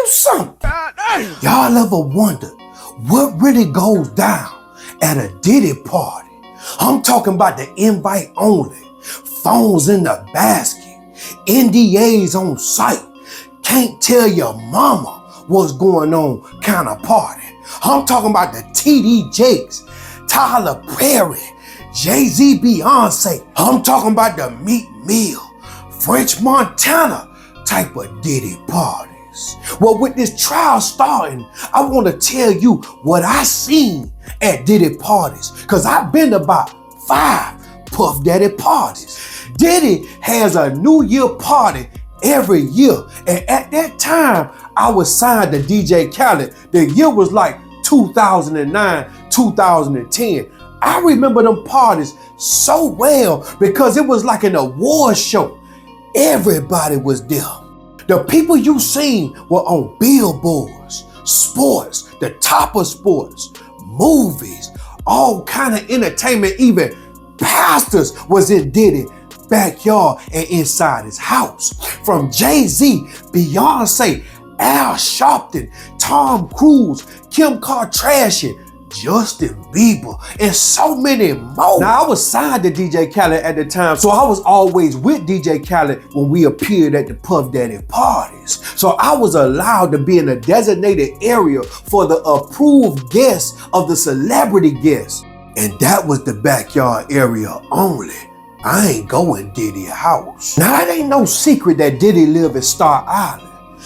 something? Y'all ever wondered what really goes down at a Diddy party? I'm talking about the invite only, phones in the basket, NDAs on site, can't tell your mama what's going on kind of party. I'm talking about the TD Jakes, Tyler Perry, Jay-Z, Beyonce. I'm talking about the Meek Mill, French Montana type of Diddy parties. Well, with this trial starting, I want to tell you what I seen at Diddy parties, because I've been to about 5 Puff Daddy parties. Diddy has a New Year party every year, and at that time, I was signed to DJ Khaled. The year was like 2009, 2010. I remember them parties so well because it was like an award show. Everybody was there. The people you seen were on billboards, sports, the top of sports, movies, all kind of entertainment. Even pastors was in Diddy backyard and inside his house. From Jay-Z, Beyonce, Al Sharpton, Tom Cruise, Kim Kardashian, Justin Bieber, and so many more. Now, I was signed to DJ Khaled at the time, so I was always with DJ Khaled when we appeared at the Puff Daddy parties. So I was allowed to be in a designated area for the approved guests of the celebrity guests. And that was the backyard area only. I ain't going Diddy's house. Now, it ain't no secret that Diddy live at Star Island.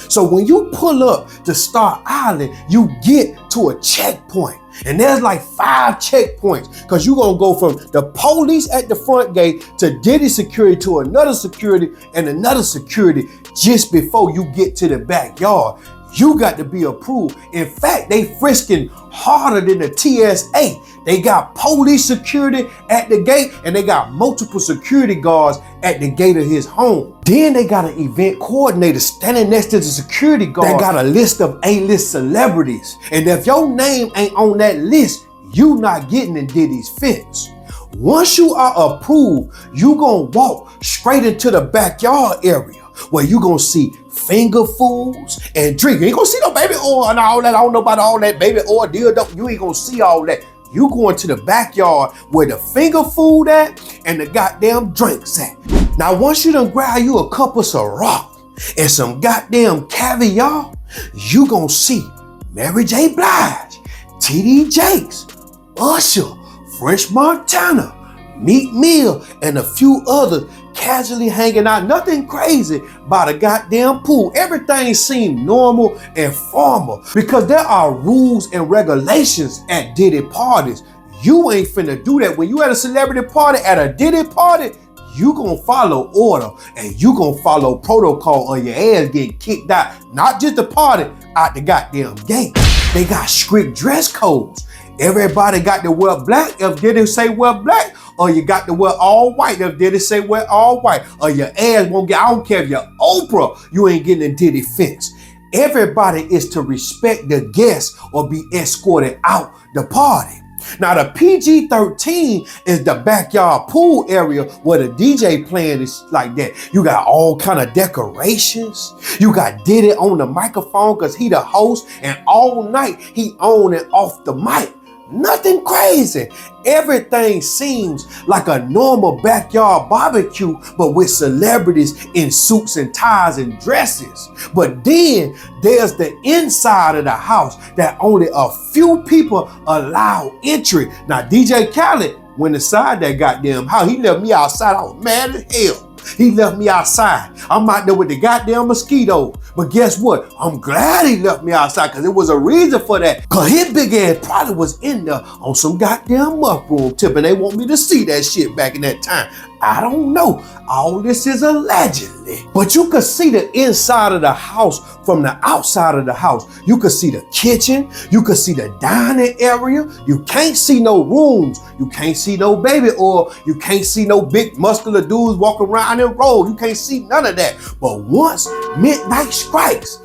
So when you pull up to Star Island, you get to a checkpoint. And there's like 5 checkpoints, because you're going to go from the police at the front gate to Diddy security to another security and another security just before you get to the backyard. You got to be approved. In fact, they frisking harder than the TSA. They got police security at the gate, and they got multiple security guards at the gate of his home. Then they got an event coordinator standing next to the security guard that got a list of A-list celebrities. And if your name ain't on that list, you not getting in Diddy's fence. Once you are approved, you gonna walk straight into the backyard area where you gonna see finger foods and drink. You ain't gonna see no baby oil and all that. I don't know about all that baby oil deal. You ain't gonna see all that. You going to the backyard where the finger food at and the goddamn drinks at. Now, once you done grab you a cup of Ciroc and some goddamn caviar, you gonna see Mary J. Blige, TD Jakes, Usher, French Montana, Meek Mill, and a few others casually hanging out. Nothing crazy by the goddamn pool. Everything seemed normal and formal because there are rules and regulations at Diddy parties. You ain't finna do that. When you at a celebrity party, at a Diddy party, you gonna follow order and you gonna follow protocol or your ass get kicked out. Not just the party, out the goddamn gate. They got strict dress codes. Everybody got to wear black if Diddy say wear black, or you got to wear all white if Diddy say wear all white, or your ass won't get, I don't care if you're Oprah, you ain't getting a Diddy fence. Everybody is to respect the guests or be escorted out the party. Now the PG-13 is the backyard pool area where the DJ playing is like that. You got all kind of decorations. You got Diddy on the microphone because he the host, and all night he on and off the mic. Nothing crazy. Everything seems like a normal backyard barbecue, but with celebrities in suits and ties and dresses. But then there's the inside of the house that only a few people allow entry. Now DJ Khaled went inside that goddamn house. He left me outside. I was mad as hell. He left me outside. I'm out there with the goddamn mosquitoes. But guess what? I'm glad he left me outside because there was a reason for that. Because his big ass probably was in there on some goddamn mushroom tip, and they want me to see that shit back in that time. I don't know. All this is allegedly. But you could see the inside of the house from the outside of the house. You could see the kitchen. You could see the dining area. You can't see no rooms. You can't see no baby oil. You can't see no big muscular dudes walking around and roll. You can't see none of that. But once midnight strikes,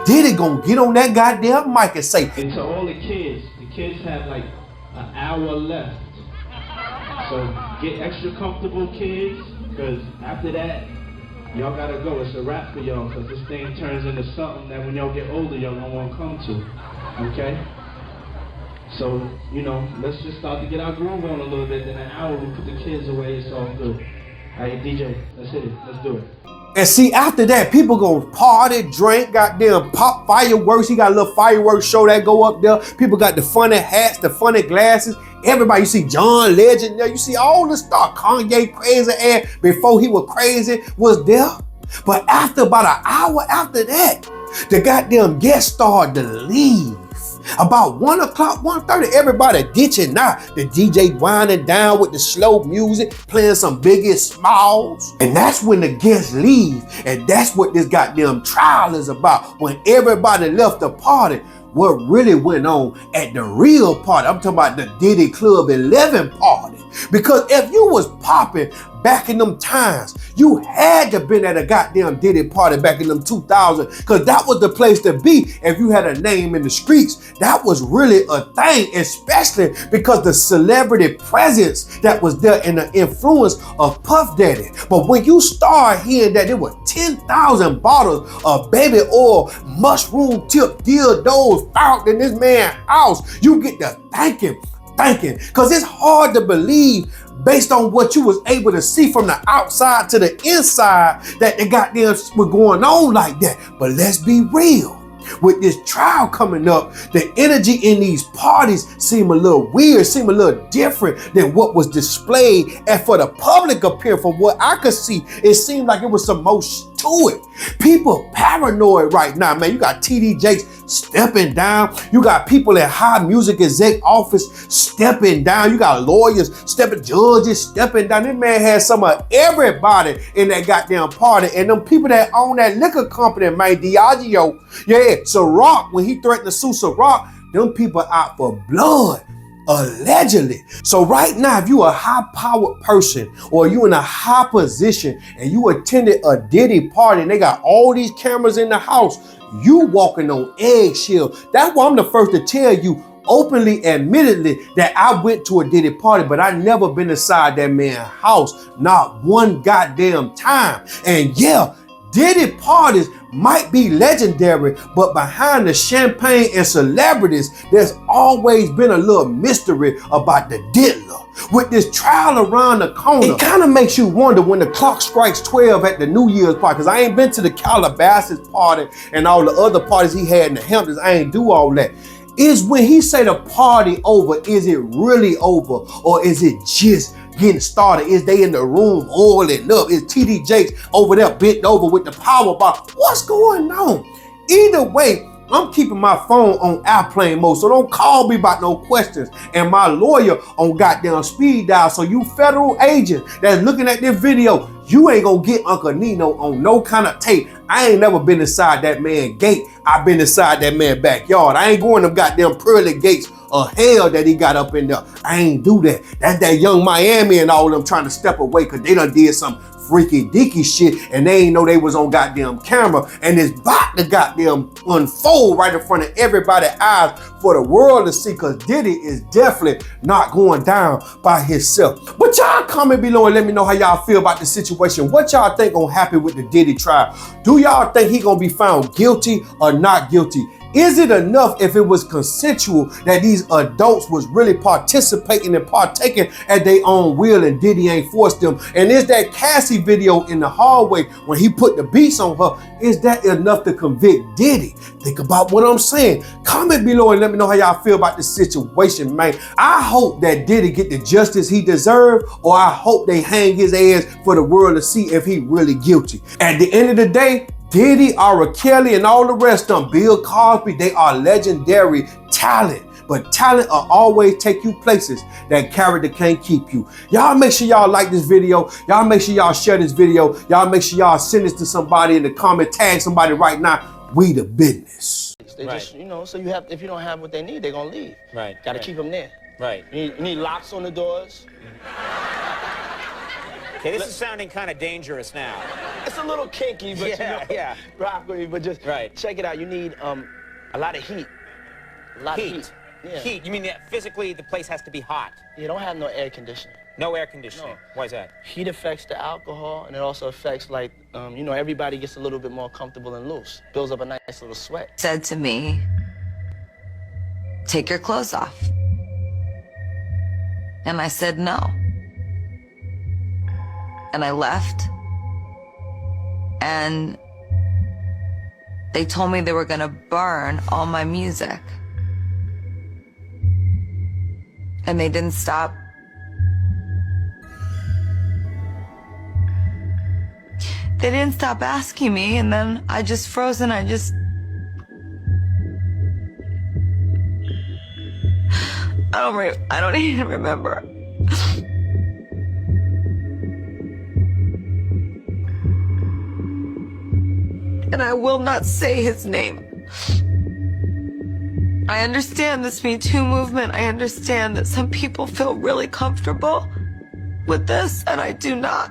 Diddy gonna get on that goddamn mic and say, and to all the kids have like an hour left. So get extra comfortable, kids, because after that, y'all gotta go. It's a wrap for y'all, because this thing turns into something that when y'all get older, y'all don't want to come to. Okay? So, you know, let's just start to get our groove on a little bit. Then an hour, we put the kids away. It's all good. All right, DJ, let's hit it. Let's do it. And see, after that, people gonna party, drink, goddamn pop fireworks. He got a little fireworks show that go up there. People got the funny hats, the funny glasses. Everybody, you see John Legend there. You see all the stuff. Kanye crazy ass before he was crazy was there. But after about an hour after that, the goddamn guests started to leave. About 1 o'clock, 1:30, everybody ditching now. The DJ winding down with the slow music, playing some Biggie Smalls. And that's when the guests leave. And that's what this goddamn trial is about. When everybody left the party, what really went on at the real party. I'm talking about the Diddy Club 11 party. Because if you was popping back in them times, you had to been at a goddamn Diddy party back in them 2000, because that was the place to be if you had a name in the streets. That was really a thing, especially because the celebrity presence that was there and the influence of Puff Daddy. But when you start hearing that there were 10,000 bottles of baby oil, mushroom tip dildos found in this man's house, you get to thinking, because it's hard to believe based on what you was able to see from the outside to the inside that the goddamn was going on like that. But let's be real. With this trial coming up, the energy in these parties seem a little weird, seem a little different than what was displayed. And for the public appearance, from what I could see, it seemed like it was some more to it. People paranoid right now, man. You got TD Jakes stepping down. You got people in high music exec office stepping down. You got lawyers stepping, judges stepping down. This man had some of everybody in that goddamn party. And them people that own that liquor company, man, Diageo, yeah, Ciroc, when he threatened to sue Ciroc, them people out for blood. Allegedly. So right now, if you a high-powered person or you in a high position and you attended a Diddy party and they got all these cameras in the house, you walking on eggshells. That's why I'm the first to tell you openly, admittedly, that I went to a Diddy party, but I never been inside that man's house, not one goddamn time. And yeah, Diddy parties might be legendary, but behind the champagne and celebrities, there's always been a little mystery about the diddler. With this trial around the corner, it kind of makes you wonder when the clock strikes 12 at the New Year's party, because I ain't been to the Calabasas party and all the other parties he had in the Hamptons. I ain't do all that. Is when he say the party over, is it really over, or is it just getting started? Is they in the room oiling up? Is TD Jakes over there bent over with the power bar? What's going on? Either way, I'm keeping my phone on airplane mode, so don't call me about no questions. And my lawyer on goddamn speed dial. So you federal agents that's looking at this video, you ain't gonna get Uncle Nino on no kind of tape. I ain't never been inside that man's gate. I've been inside that man's backyard. I ain't going to goddamn pearly gates of hell that he got up in there. I ain't do that. That's that Young Miami and all of them trying to step away because they done did some freaky deaky shit and they ain't know they was on goddamn camera, and it's about to goddamn unfold right in front of everybody's eyes for the world to see, because Diddy is definitely not going down by himself. But y'all comment below and let me know how y'all feel about the situation. What y'all think gonna happen with the Diddy trial? Do y'all think he gonna be found guilty or not guilty? Is it enough if it was consensual that these adults was really participating and partaking at their own will and Diddy ain't forced them? And is that Cassie video in the hallway when he put the beats on her, is that enough to convict Diddy? Think about what I'm saying. Comment below and let me know how y'all feel about this situation, man. I hope that Diddy get the justice he deserves, or I hope they hang his ass for the world to see if he really guilty. At the end of the day, Diddy, R. Kelly, and all the rest of them, Bill Cosby, they are legendary talent. But talent will always take you places that character can't keep you. Y'all make sure y'all like this video. Y'all make sure y'all share this video. Y'all make sure y'all send this to somebody in the comment. Tag somebody right now. We the business. They just, you know, so you have, if you don't have what they need, they're gonna leave. Right. Gotta keep them there. Right. You need locks on the doors. Okay, this is sounding kind of dangerous now. It's a little kinky, but yeah. Rock with me, but just check it out. You need a lot of heat. A lot of heat. Yeah. Heat. You mean that physically the place has to be hot? You don't have no air conditioning. No air conditioning. No. Why is that? Heat affects the alcohol, and it also affects, like, you know, everybody gets a little bit more comfortable and loose. Builds up a nice little sweat. Said to me, take your clothes off. And I said no. And I left. And they told me they were gonna burn all my music. And they didn't stop. They didn't stop asking me, and then I just froze and I don't even remember. And I will not say his name. I understand this Me Too movement. I understand that some people feel really comfortable with this, and I do not.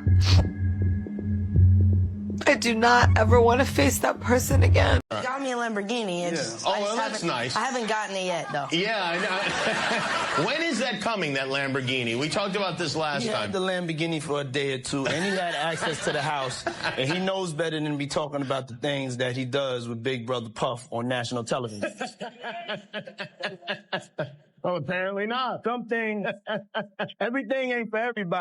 I do not ever want to face that person again. Got me a Lamborghini. And Oh, well, that's nice. I haven't gotten it yet, though. Yeah, I know. When is that coming, that Lamborghini? We talked about this last He time. had the Lamborghini for a day or two, and he had access to the house, and he knows better than be talking about the things that he does with Big Brother Puff on national television. Oh, apparently not. Everything ain't for everybody.